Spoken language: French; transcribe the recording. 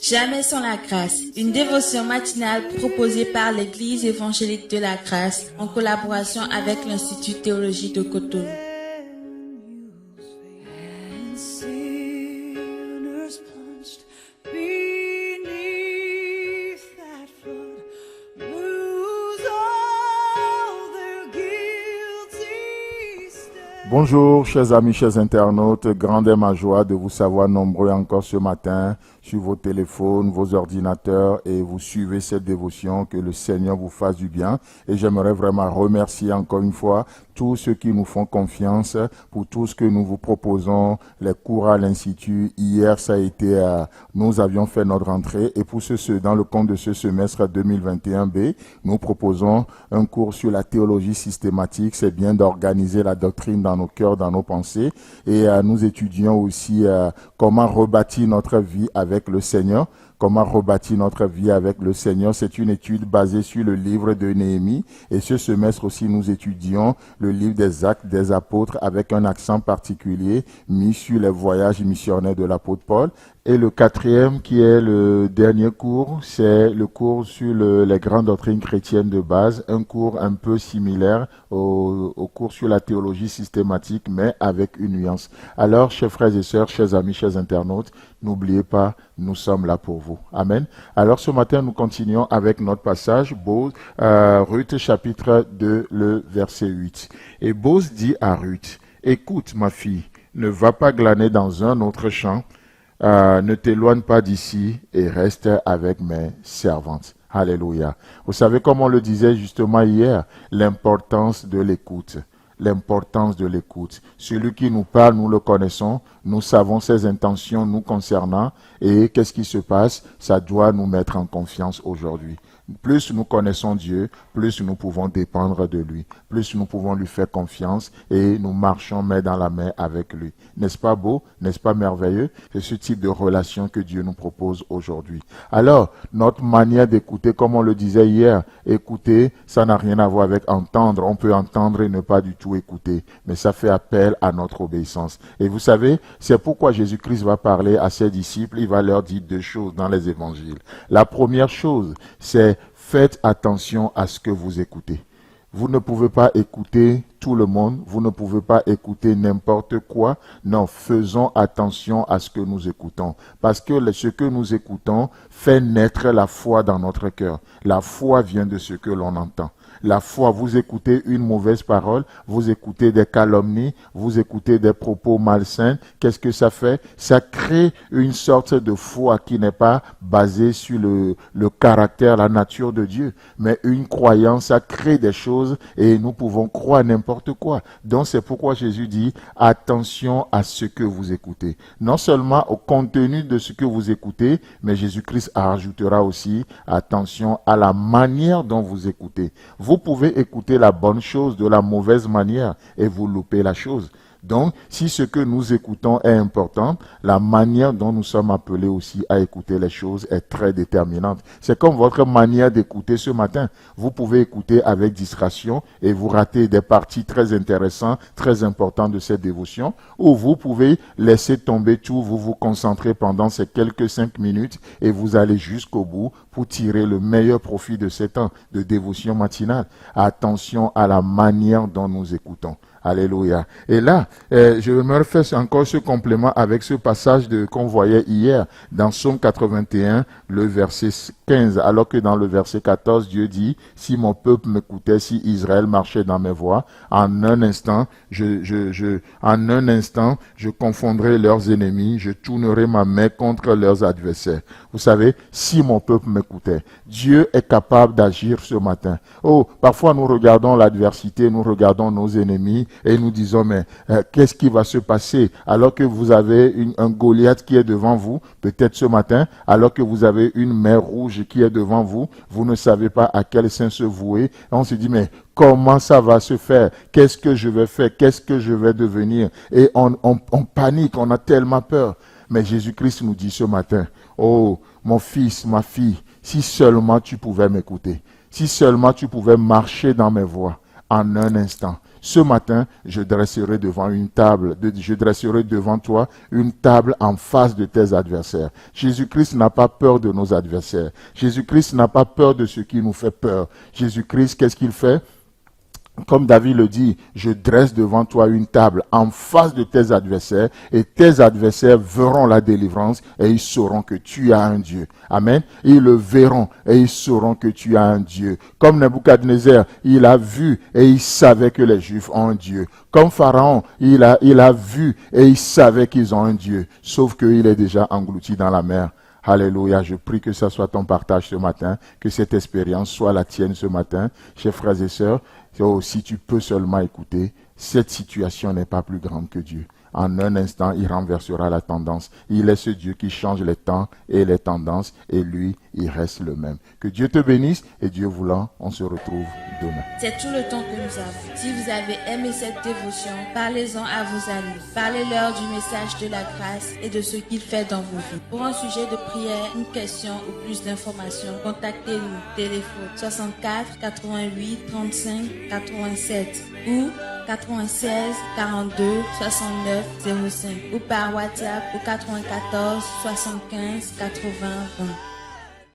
Jamais sans la grâce, une dévotion matinale proposée par l'Église évangélique de la grâce en collaboration avec l'Institut théologique de Cotonou. Bonjour, chers amis, chers internautes. Grande est ma joie de vous savoir nombreux encore ce matin sur vos téléphones, vos ordinateurs et vous suivez cette dévotion. Que le Seigneur vous fasse du bien. Et j'aimerais vraiment remercier encore une fois tous ceux qui nous font confiance pour tout ce que nous vous proposons, les cours à l'Institut. Hier, ça a été, nous avions fait notre rentrée et pour dans le compte de ce semestre 2021B, nous proposons un cours sur la théologie systématique. C'est bien d'organiser la doctrine dans nos cœurs, dans nos pensées. Et nous étudions aussi comment rebâtir notre vie avec le Seigneur. Comment rebâtir notre vie avec le Seigneur. C'est une étude basée sur le livre de Néhémie. Et ce semestre aussi, nous étudions le livre des Actes des Apôtres avec un accent particulier mis sur les voyages missionnaires de l'apôtre Paul. Et le quatrième, qui est le dernier cours, c'est le cours sur les grandes doctrines chrétiennes de base, un cours un peu similaire au cours sur la théologie systématique, mais avec une nuance. Alors, chers frères et sœurs, chers amis, chers internautes, n'oubliez pas, nous sommes là pour vous. Amen. Alors, ce matin, nous continuons avec notre passage, Ruth, chapitre 2, le verset 8. Et Boz dit à Ruth, « Écoute, ma fille, ne va pas glaner dans un autre champ, ne t'éloigne pas d'ici et reste avec mes servantes. » Alléluia. Vous savez, comme on le disait justement hier, l'importance de l'écoute. L'importance de l'écoute. Celui qui nous parle, nous le connaissons, nous savons ses intentions nous concernant et qu'est-ce qui se passe? Ça doit nous mettre en confiance aujourd'hui. Plus nous connaissons Dieu, plus nous pouvons dépendre de lui, plus nous pouvons lui faire confiance et nous marchons main dans la main avec lui. N'est-ce pas beau? N'est-ce pas merveilleux? C'est ce type de relation que Dieu nous propose aujourd'hui. Alors, notre manière d'écouter, comme on le disait hier, écouter, ça n'a rien à voir avec entendre. On peut entendre et ne pas du tout écouter, mais ça fait appel à notre obéissance. Et vous savez, c'est pourquoi Jésus-Christ va parler à ses disciples, il va leur dire deux choses dans les évangiles. La première chose, c'est faites attention à ce que vous écoutez. Vous ne pouvez pas écouter tout le monde, vous ne pouvez pas écouter n'importe quoi. Non, faisons attention à ce que nous écoutons. Parce que ce que nous écoutons fait naître la foi dans notre cœur. La foi vient de ce que l'on entend. La foi, vous écoutez une mauvaise parole, vous écoutez des calomnies, vous écoutez des propos malsains. Qu'est-ce que ça fait? Ça crée une sorte de foi qui n'est pas basée sur le caractère, la nature de Dieu. Mais une croyance, ça crée des choses et nous pouvons croire n'importe quoi. Donc c'est pourquoi Jésus dit attention à ce que vous écoutez. Non seulement au contenu de ce que vous écoutez, mais Jésus-Christ ajoutera aussi attention à la manière dont vous écoutez. Vous pouvez écouter la bonne chose de la mauvaise manière et vous loupez la chose. Donc, si ce que nous écoutons est important, la manière dont nous sommes appelés aussi à écouter les choses est très déterminante. C'est comme votre manière d'écouter ce matin. Vous pouvez écouter avec distraction et vous ratez des parties très intéressantes, très importantes de cette dévotion, ou vous pouvez laisser tomber tout, vous vous concentrez pendant ces quelques 5 minutes et vous allez jusqu'au bout pour tirer le meilleur profit de ce temps de dévotion matinale. Attention à la manière dont nous écoutons. Alléluia. Et là, je me refais encore ce complément avec ce passage qu'on voyait hier dans Psaume 81, le verset 15. Alors que dans le verset 14, Dieu dit, si mon peuple m'écoutait, si Israël marchait dans mes voies, en un instant, je confondrai leurs ennemis, je tournerai ma main contre leurs adversaires. Vous savez, si mon peuple m'écoutait, Dieu est capable d'agir ce matin. Oh, parfois nous regardons l'adversité, nous regardons nos ennemis, et nous disons, mais qu'est-ce qui va se passer alors que vous avez un Goliath qui est devant vous, peut-être ce matin, alors que vous avez une mer rouge qui est devant vous, vous ne savez pas à quel sein se vouer. Et on se dit, mais comment ça va se faire? Qu'est-ce que je vais faire? Qu'est-ce que je vais devenir? Et on panique, on a tellement peur. Mais Jésus-Christ nous dit ce matin, oh, mon fils, ma fille, si seulement tu pouvais m'écouter, si seulement tu pouvais marcher dans mes voies, en un instant, Ce matin, je dresserai devant toi une table en face de tes adversaires. Jésus-Christ n'a pas peur de nos adversaires. Jésus-Christ n'a pas peur de ce qui nous fait peur. Jésus-Christ, qu'est-ce qu'il fait? Comme David le dit, je dresse devant toi une table en face de tes adversaires et tes adversaires verront la délivrance et ils sauront que tu as un Dieu. Amen. Ils le verront et ils sauront que tu as un Dieu. Comme Nebuchadnezzar, il a vu et il savait que les Juifs ont un Dieu. Comme Pharaon, il a vu et il savait qu'ils ont un Dieu. Sauf qu'il est déjà englouti dans la mer. Alléluia, je prie que ça soit ton partage ce matin, que cette expérience soit la tienne ce matin, chers frères et sœurs. Si tu peux seulement écouter, cette situation n'est pas plus grande que Dieu. En un instant, il renversera la tendance. Il est ce Dieu qui change les temps et les tendances, et lui, il reste le même. Que Dieu te bénisse, et Dieu voulant, on se retrouve demain. C'est tout le temps que nous avons. Si vous avez aimé cette dévotion, parlez-en à vos amis. Parlez-leur du message de la grâce et de ce qu'il fait dans vos vies. Pour un sujet de prière, une question ou plus d'informations, contactez-nous. Téléphone 64 88 35 87 ou 96 42 69 05 ou par WhatsApp au 94 75 80 20.